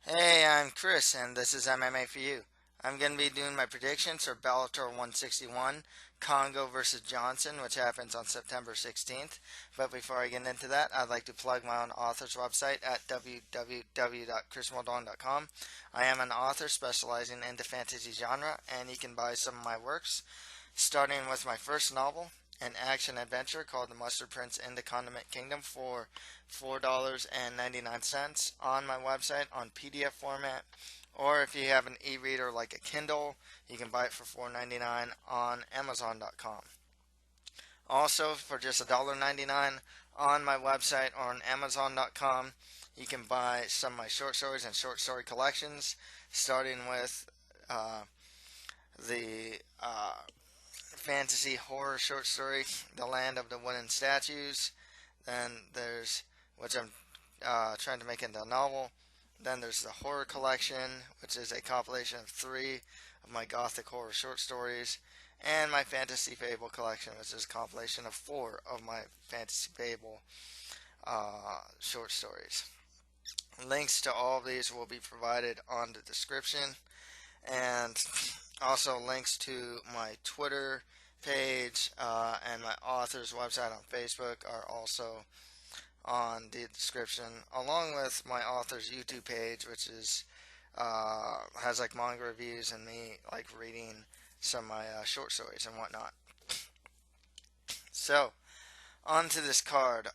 Hey, I'm Chris, and this is MMA for you. I'm going to be doing my predictions for Bellator 161, Kongo versus Johnson, which happens on September 16th. But before I get into that, I'd like to plug my own author's website at www.chrismoldon.com. I am an author specializing in the fantasy genre, and you can buy some of my works, starting with my first novel, an action adventure called The Mustard Prince in the Condiment Kingdom for $4.99 on my website on PDF format. Or if you have an e-reader like a Kindle, you can buy it for $4.99 on Amazon.com. Also, for just $1.99 on my website or on Amazon.com, you can buy some of my short stories and short story collections, starting with uh, the fantasy horror short story, The Land of the Wooden Statues. Then there's, which I'm trying to make into a novel. Then there's the horror collection, which is a compilation of 3 of my gothic horror short stories. And my fantasy fable collection, which is a compilation of 4 of my fantasy fable short stories. Links to all of these will be provided on the description, and also links to my Twitter page and my author's website on Facebook are also on the description, along with my author's YouTube page, which is has like manga reviews and me like reading some of my short stories and whatnot. So on to this card.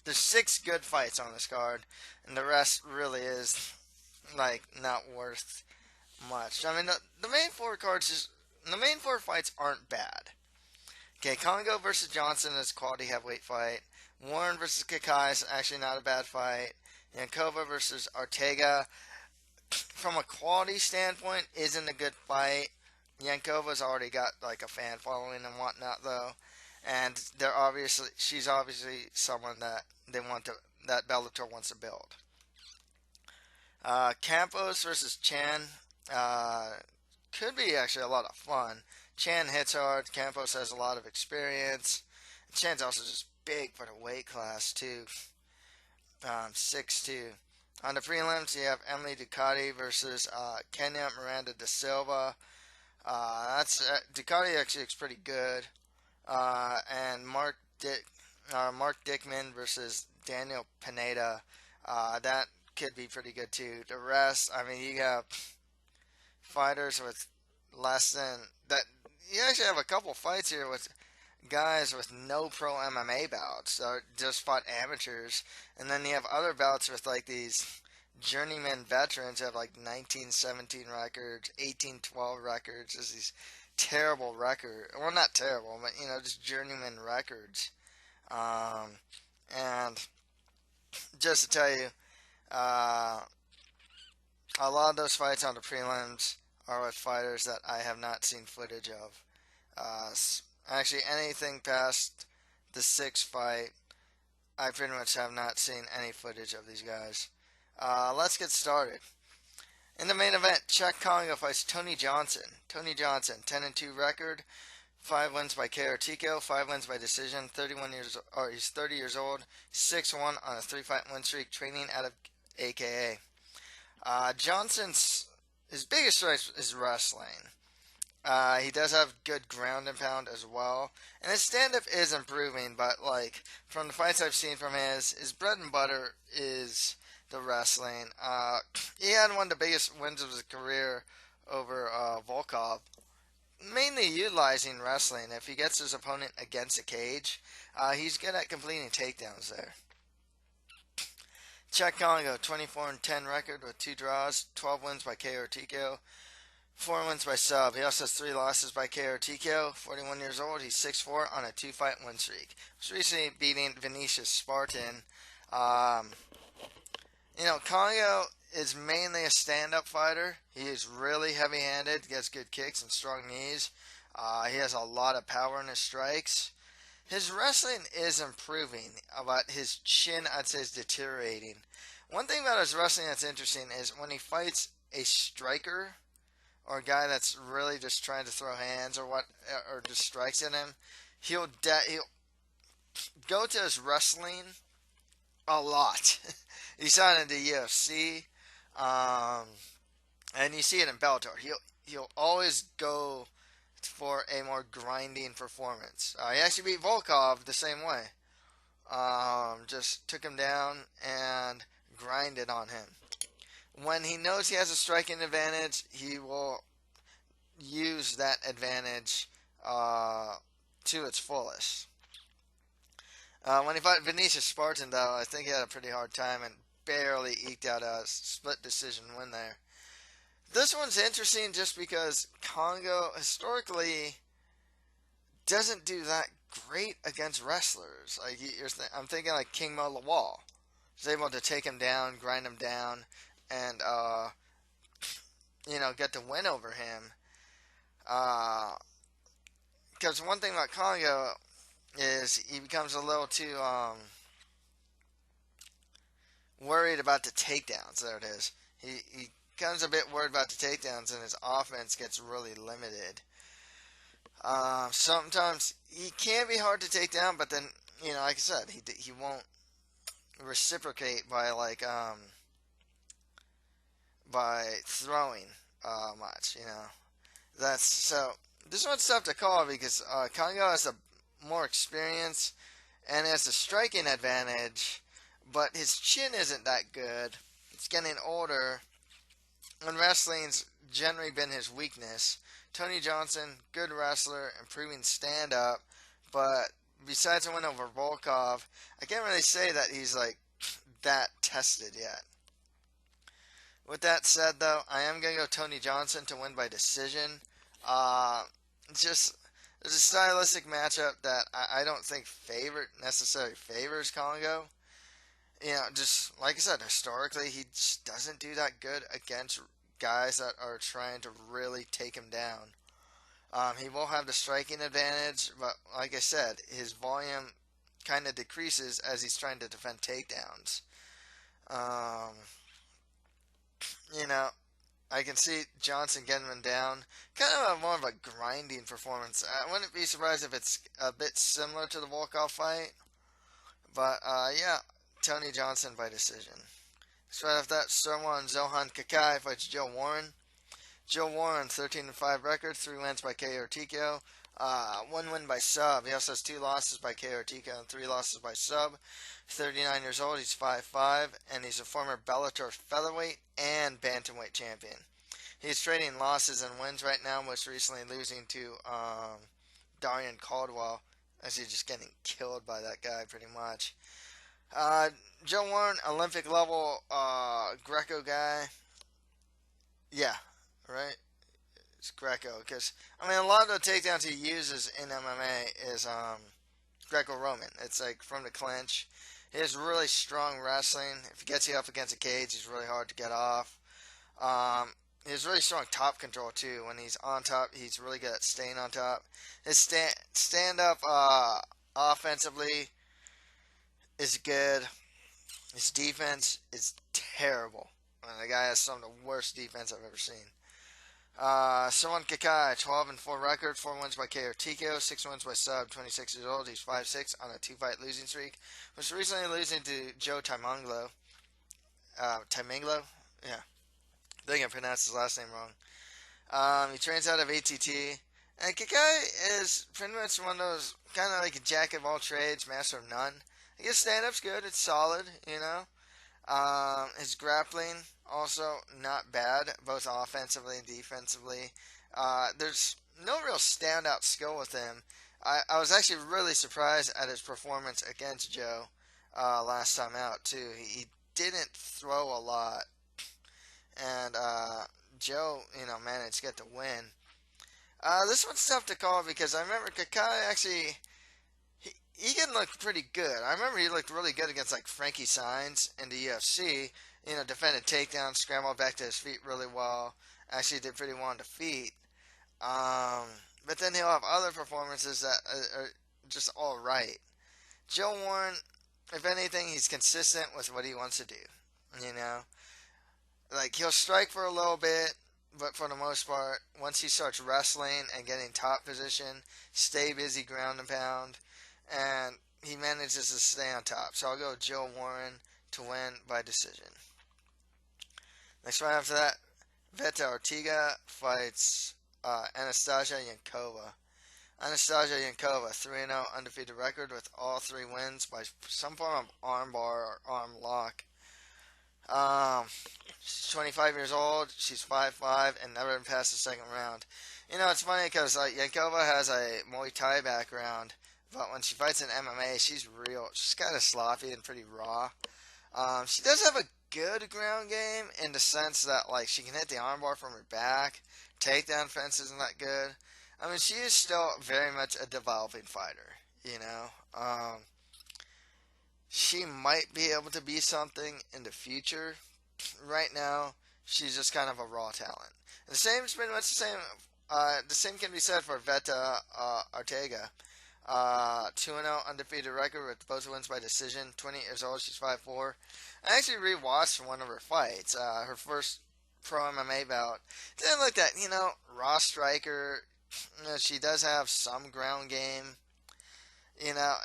There's 6 good fights on this card, and the rest really is like not worth much. I mean, the main 4 cards just the main 4 fights aren't bad. Okay, Kongo versus Johnson is a quality heavyweight fight. Warren versus Kakai is actually not a bad fight. Yankova versus Ortega, from a quality standpoint, isn't a good fight. Yankova's already got like a fan following and whatnot though, and she's obviously someone that that Bellator wants to build. Campos versus Chan could be actually a lot of fun. Chan hits hard. Campos has a lot of experience. Chan's also just big for the weight class too. 6'2". On the prelims, you have Emily Ducote versus Kenya Miranda da Silva. Ducote actually looks pretty good. And Mark Dickman versus Daniel Pineda. That could be pretty good too. The rest, I mean, you have fighters with less than that. You actually have a couple fights here with guys with no pro MMA bouts or just fought amateurs, and then you have other bouts with like these journeyman veterans who have like 1917 records, 1812 records, just these terrible records. Well, not terrible, but just journeyman records. Um, and just to tell you, uh, a lot of those fights on the prelims are with fighters that I have not seen footage of. Uh, Actually, anything past the 6th fight, I pretty much have not seen any footage of these guys. Let's get started. In the main event, Cheick Kongo fights Tony Johnson. Tony Johnson, 10-2 record, 5 wins by KO TKO, 5 wins by decision. He's 30 years old, 6-1 on a 3-fight win streak, training out of AKA. Johnson's his biggest strength is wrestling. He does have good ground and pound as well, and his stand-up is improving. But like from the fights I've seen from his bread and butter is the wrestling. He had one of the biggest wins of his career over Volkov, mainly utilizing wrestling. If he gets his opponent against a cage, he's good at completing takedowns there. Cheick Kongo, 24-10 record with 2 draws, 12 wins by KO or TKO, 4 wins by sub. He also has 3 losses by KO or TKO. 41 years old. He's 6'4" on a 2-fight win streak. He was recently beating Vinicius Spartan. Kongo is mainly a stand-up fighter. He is really heavy-handed, gets good kicks and strong knees. He has a lot of power in his strikes. His wrestling is improving, but his chin, I'd say, is deteriorating. One thing about his wrestling that's interesting is when he fights a striker or a guy that's really just trying to throw hands or just strikes at him, he'll go to his wrestling a lot. He saw it in the UFC. Um, and you see it in Bellator. He'll always go for a more grinding performance. He actually beat Volkov the same way. Just took him down and grinded on him. When he knows he has a striking advantage, he will use that advantage to its fullest. When he fought Vinicius Spartan, though, I think he had a pretty hard time and barely eked out a split decision win there. This one's interesting just because Kongo historically doesn't do that great against wrestlers. Like I'm thinking like King Mo Lawal. He's able to take him down, grind him down, and get the win over him. Because one thing about Kongo is he becomes a little too worried about the takedowns. There it is. He becomes a bit worried about the takedowns, and his offense gets really limited. Sometimes he can be hard to take down, but then like I said, he won't reciprocate by throwing much. That's so. This one's tough to call because Kongo has a more experience and has a striking advantage, but his chin isn't that good. It's getting older, and wrestling's generally been his weakness. Tony Johnson, good wrestler, improving stand-up, but besides a win over Volkov, I can't really say that he's like that tested yet. With that said, though, I am going to go Tony Johnson to win by decision. Just there's a stylistic matchup that I don't think necessarily favors Kongo. Just like I said, historically he just doesn't do that good against guys that are trying to really take him down. He will have the striking advantage, but like I said, his volume kind of decreases as he's trying to defend takedowns. You know, I can see Johnson getting him down. Kind of more of a grinding performance. I wouldn't be surprised if it's a bit similar to the Volkov fight. But, yeah, Tony Johnson by decision. So right after that, Sirwan Zohan Kakai fights Joe Warren. Joe Warren, 13-5 record, 3 wins by KO or TKO, 1 win by sub. He also has 2 losses by KO or TKO and 3 losses by sub. 39 years old, he's 5'5", and he's a former Bellator featherweight and bantamweight champion. He's trading losses and wins right now, most recently losing to Darian Caldwell, as he's just getting killed by that guy pretty much. Joe Warren, Olympic level Greco guy. Yeah, right? It's Greco, because, I mean, a lot of the takedowns he uses in MMA is Greco-Roman. It's like from the clinch. He has really strong wrestling. If he gets you up against a cage, he's really hard to get off. He has really strong top control, too. When he's on top, he's really good at staying on top. His stand-up offensively is good. His defense is terrible. The guy has some of the worst defense I've ever seen. Sirwan Kakai, 12-4 record, 4 wins by KO or TKO, 6 wins by sub, 26 years old. He's 5'6" on a 2-fight losing streak. Was recently losing to Joe Timanglo. Timanglo? Yeah. I think I pronounced his last name wrong. He trains out of ATT. And Kakai is pretty much one of those, kind of like a jack of all trades, master of none. His stand-up's good. It's solid, His grappling, also not bad, both offensively and defensively. There's no real standout skill with him. I was actually really surprised at his performance against Joe last time out, too. He didn't throw a lot. And Joe, managed to get the win. This one's tough to call because I remember Kakai actually... He can look pretty good. I remember he looked really good against like Frankie Saenz in the UFC. Defended takedowns, scrambled back to his feet really well. Actually did pretty well on the feet. But then he'll have other performances that are just all right. Joe Warren, if anything, he's consistent with what he wants to do. Like he'll strike for a little bit, but for the most part, once he starts wrestling and getting top position, stay busy ground and pound. And he manages to stay on top. So I'll go Joe Warren to win by decision. Next fight after that, Veta Ortega fights Anastasia Yankova. Anastasia Yankova, 3-0 undefeated record with all three wins by some form of armbar or arm lock. Um, she's 25 years old. She's 5'5" and never been past the second round. You know, it's funny because Yankova has a Muay Thai background, but when she fights in MMA, she's real. She's kind of sloppy and pretty raw. She does have a good ground game in the sense that like she can hit the armbar from her back. Takedown fence isn't that good. I mean, she is still very much a developing fighter. You know, she might be able to be something in the future. Right now, she's just kind of a raw talent. The same is pretty much the same. The same can be said for Veta Arteaga. 2-0 undefeated record with both wins by decision. 20 years old, she's 5'4". I actually rewatched one of her fights. Her first pro MMA bout. Didn't look that, raw striker. She does have some ground game.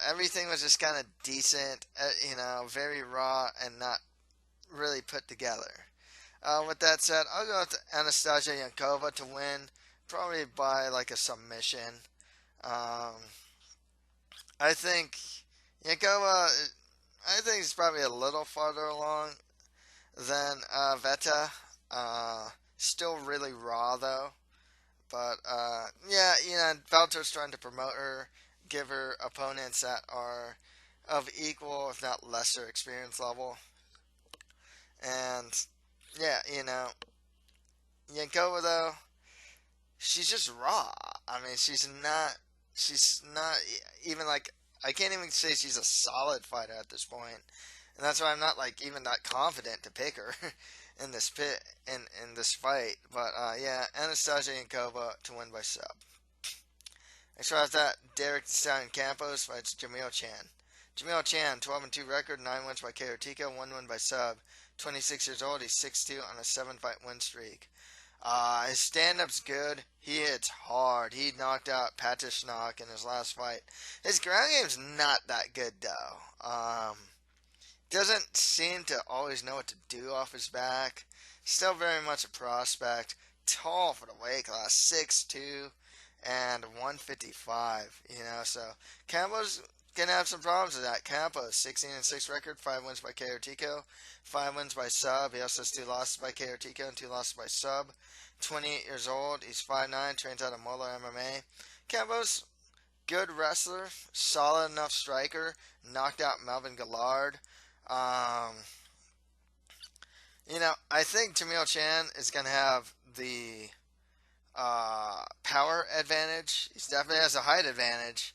Everything was just kind of decent. Very raw and not really put together. With that said, I'll go with Anastasia Yankova to win, probably by like a submission. I think Yankova, I think is probably a little farther along than Veta. Still really raw though. But yeah, Bellator's trying to promote her, give her opponents that are of equal, if not lesser, experience level. And yeah, Yankova though, she's just raw. I mean, she's not even like, I can't even say she's a solid fighter at this point. And that's why I'm not like even that confident to pick her in this in this fight. But yeah, Anastasia Yankova to win by sub. Next right after that, Derek the Stallion Campos fights Djamil Chan. Djamil Chan, 12-2 record, 9 wins by KO TKO, 1 win by sub. 26 years old, he's 6'2" on a 7-fight win streak. His stand-up's good. He hits hard. He knocked out Patishnak in his last fight. His ground game's not that good, though. Doesn't seem to always know what to do off his back. Still very much a prospect. Tall for the weight class, 6'2" and 155. So Campos gonna have some problems with that. Campos, 16-6 record, 5 wins by KO TKO, 5 wins by sub. He also has 2 losses by KO TKO and 2 losses by sub. 28 years old. He's 5'9", trains out of Moeller MMA. Campos, good wrestler, solid enough striker. Knocked out Melvin Gillard. I think Djamil Chan is going to have the power advantage. He definitely has a height advantage.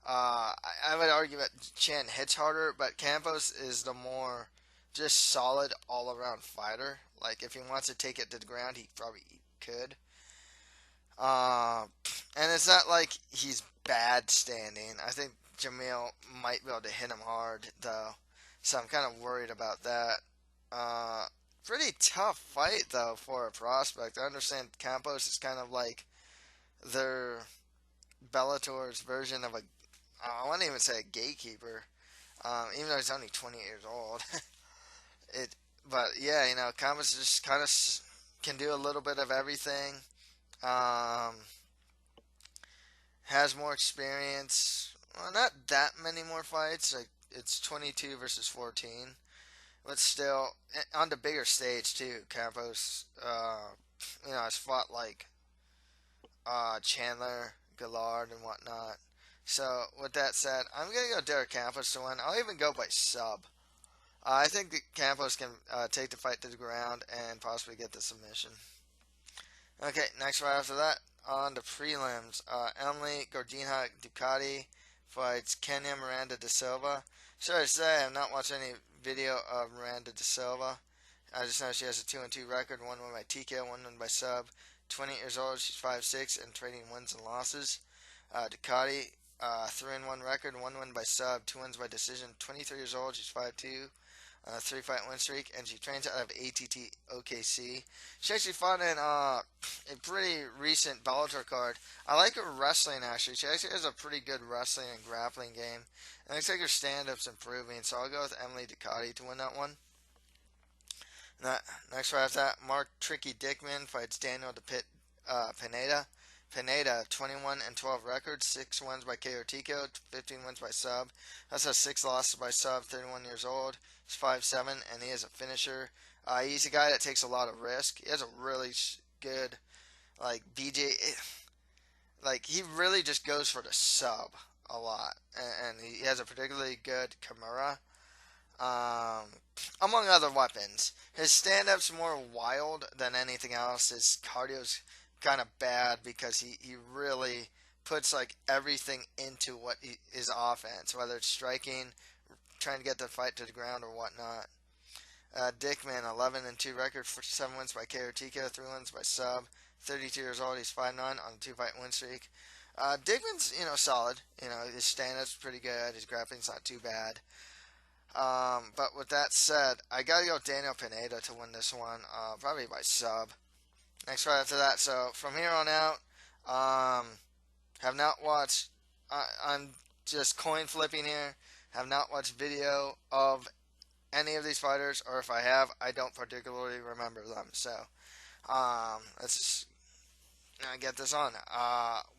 I would argue that Chan hits harder, but Campos is the more just solid all-around fighter. Like, if he wants to take it to the ground, he probably could. And it's not like he's bad standing. I think Djamil might be able to hit him hard, though. So I'm kind of worried about that. Pretty tough fight, though, for a prospect. I understand Campos is kind of like their Bellator's version of I wouldn't even say a gatekeeper, even though he's only 20 years old. But yeah, Campos just kind of can do a little bit of everything. Has more experience. Well, not that many more fights. Like, it's 22 versus 14. But still, on the bigger stage, too, Campos, has fought, like, Chandler, Gillard, and whatnot. So, with that said, I'm going to go Derek Campos to win. I'll even go by sub. I think that Campos can take the fight to the ground and possibly get the submission. Okay, next fight after that, on the prelims, Emily Gordina Ducote fights Kenya Miranda da Silva. Sorry to say, I've not watched any video of Miranda da Silva. I just know she has a 2-2 record, 1 win by TKO, 1 win by sub. 28 years old, she's 5'6", and trading wins and losses. Ducote, 3-1 record, 1 win by sub, 2 wins by decision. 23 years old, she's 5'2", 3-fight win streak, and she trains out of ATT OKC. She actually fought in a pretty recent Bellator card. I like her wrestling, actually. She actually has a pretty good wrestling and grappling game. And it looks like her stand-up's improving, so I'll go with Emily Ducote to win that one. Next fight after that, Mark Tricky Dickman fights Daniel Pineda. Pineda, 21 and 12 record, 6 wins by KO TKO, 15 wins by sub. Also 6 losses by sub, 31 years old. He's 5'7", and he is a finisher. He's a guy that takes a lot of risk. He has a really good, like, BJ. Like, he really just goes for the sub a lot. And he has a particularly good Kimura. Um, among other weapons. His stand-up's more wild than anything else. His cardio's kind of bad because he really puts like everything into his offense, whether it's striking, trying to get the fight to the ground or whatnot. Dickman, 11 and 2 record, 7 wins by KO TKO, 3 wins by sub. 32 years old, he's 5'9" on a 2-fight win streak. Dickman's, solid. His stand-up's pretty good. His grappling's not too bad. But with that said, I gotta go with Daniel Pineda to win this one, probably by sub. Next fight after that. So from here on out, have not watched. I'm just coin flipping here. Have not watched video of any of these fighters, or if I have, I don't particularly remember them. So let's just get this on.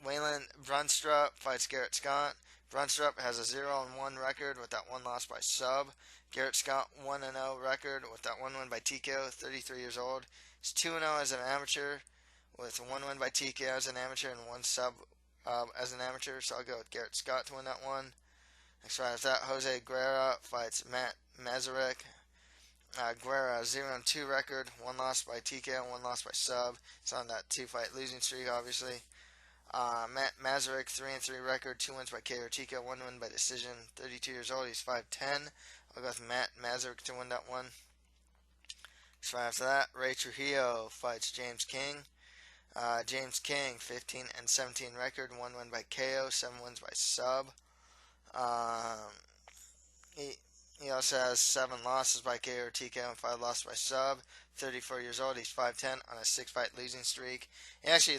Waylon Brunstrup fights Garrett Scott. Brunstrup has a 0-1 record with that one loss by sub. Garrett Scott 1-0 record with that one win by TKO. 33 years old. He's 2-0 as an amateur with one win by TKO as an amateur and one sub as an amateur. So I'll go with Garrett Scott to win that one. Next fight after that, Jose Guerra fights Matt Mazurek. Guerra 0-2 record, one loss by TKO, one loss by sub. He's on that 2-fight losing streak, obviously. Matt Mazurek 3-3 record, 2 wins by KO TKO, 1 win by decision. 32 years old, he's 5'10". I'll go with Matt Mazurek to win that one. So after that, Ray Trujillo fights James King. James King, 15 and 17 record, 1 win by KO, 7 wins by sub. He also has 7 losses by KO or TKO and 5 losses by sub. 34 years old, he's 5'10" on a 6-fight losing streak. He actually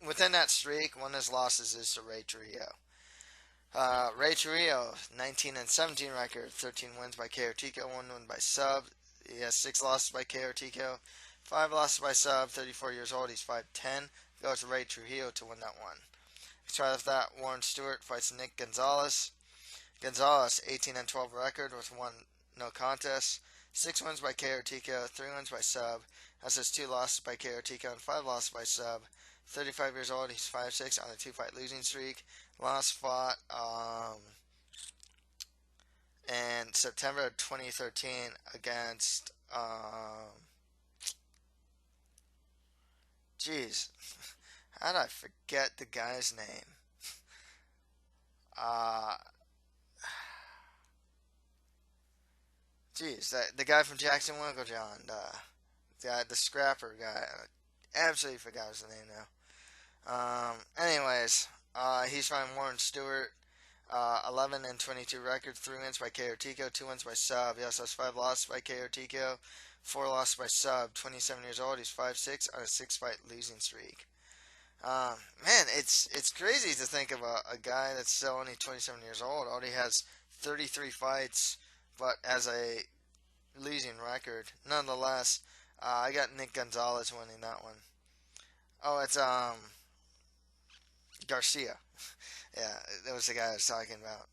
within that streak, one of his losses is to Ray Trujillo. Ray Trujillo, 19 and 17 record, 13 wins by KO or TKO, 1 win by sub. He has 6 losses by KO or TKO, 5 losses by sub. 34 years old, he's 5'10". Goes to Ray Trujillo to win that one. Let's right after that, Warren Stewart fights Nick Gonzalez. Gonzalez, 18 and 12 record with 1 no contest. 6 wins by KO or TKO, 3 wins by sub. Has his 2 losses by KO or TKO and 5 losses by sub. 35 years old, he's 5'6" on a 2-fight losing streak. Last fought in September of 2013 against jeez, how did I forget the guy's name? Jeez, the guy from Jackson Winklejohn, the scrapper guy. I absolutely forgot his name now. Anyways, he's fighting Warren Stewart. 11 and 22 record, 3 wins by KO or TKO, 2 wins by sub. He also has 5 losses by KO or TKO, 4 losses by sub. 27 years old, he's 5'6" on a 6-fight losing streak. Man, it's crazy to think of a guy that's still only 27 years old. Already has 33 fights, but has a losing record. Nonetheless, I got Nick Gonzalez winning that one. Oh, it's Garcia. Yeah, that was the guy I was talking about.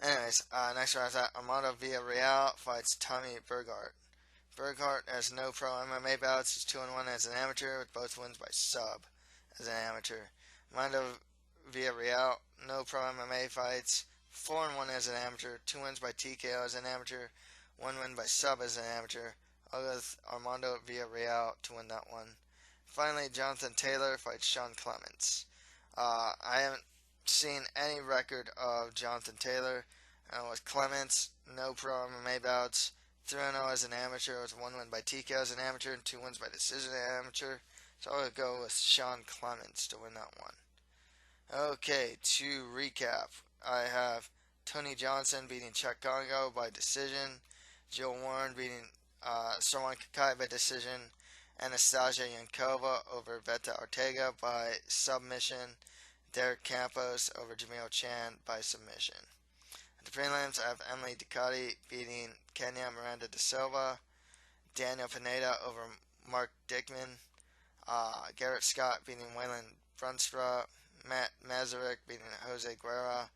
Anyways, next round that Armando Villareal fights Tommy Burghart. Burghart has no pro MMA bouts. He's 2-1 as an amateur with both wins by sub as an amateur. Armando Villareal, no pro MMA fights. 4-1 as an amateur. 2 wins by TKO as an amateur. 1 win by sub as an amateur. I'll go with Armando Villareal to win that one. Finally, Jonathon Taylor fights Sean Clements. I haven't seen any record of Jonathon Taylor. With Clements, no pro MMA bouts. 3-0 as an amateur with 1 win by TKO as an amateur and 2 wins by decision as an amateur. So I'll go with Sean Clements to win that one. Okay, to recap, I have Tony Johnson beating Cheick Kongo by decision. Joe Warren beating Sirwan Kakai by decision. Anastasia Yankova over Veta Ortega by submission. Derek Campos over Djamil Chan by submission. The prelims, I have Emily Ducote beating Kenya Miranda de Silva. Daniel Pineda over Mark Dickman. Garrett Scott beating Waylon Brunstrup. Matt Mazurek beating Jose Guerra.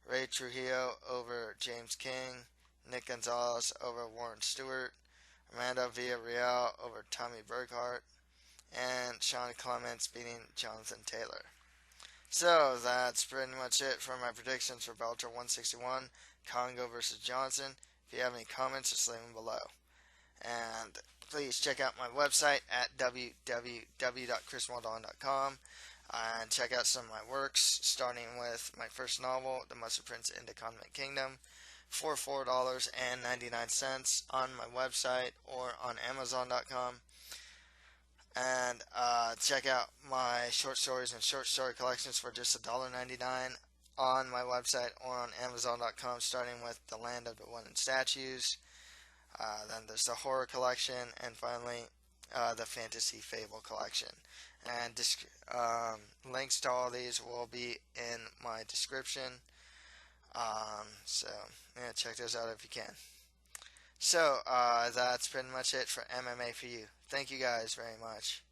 Ray Trujillo over James King. Nick Gonzalez over Warren Stewart. Armando Villareal over Tommy Burghart. And Sean Clements beating Jonathan Taylor. So that's pretty much it for my predictions for Bellator 161, Kongo versus Johnson. If you have any comments, just leave them below. And please check out my website at www.chriswaldon.com and check out some of my works, starting with my first novel, The Mustard Prince into Condiment Kingdom, for $4.99 on my website or on Amazon.com. And check out my short stories and short story collections for just $1.99 on my website or on Amazon.com, starting with The Land of the Wooden Statues. Then there's the horror collection, and finally the fantasy fable collection. And links to all these will be in my description. So yeah, check those out if you can. So that's pretty much it for MMA for you. Thank you guys very much.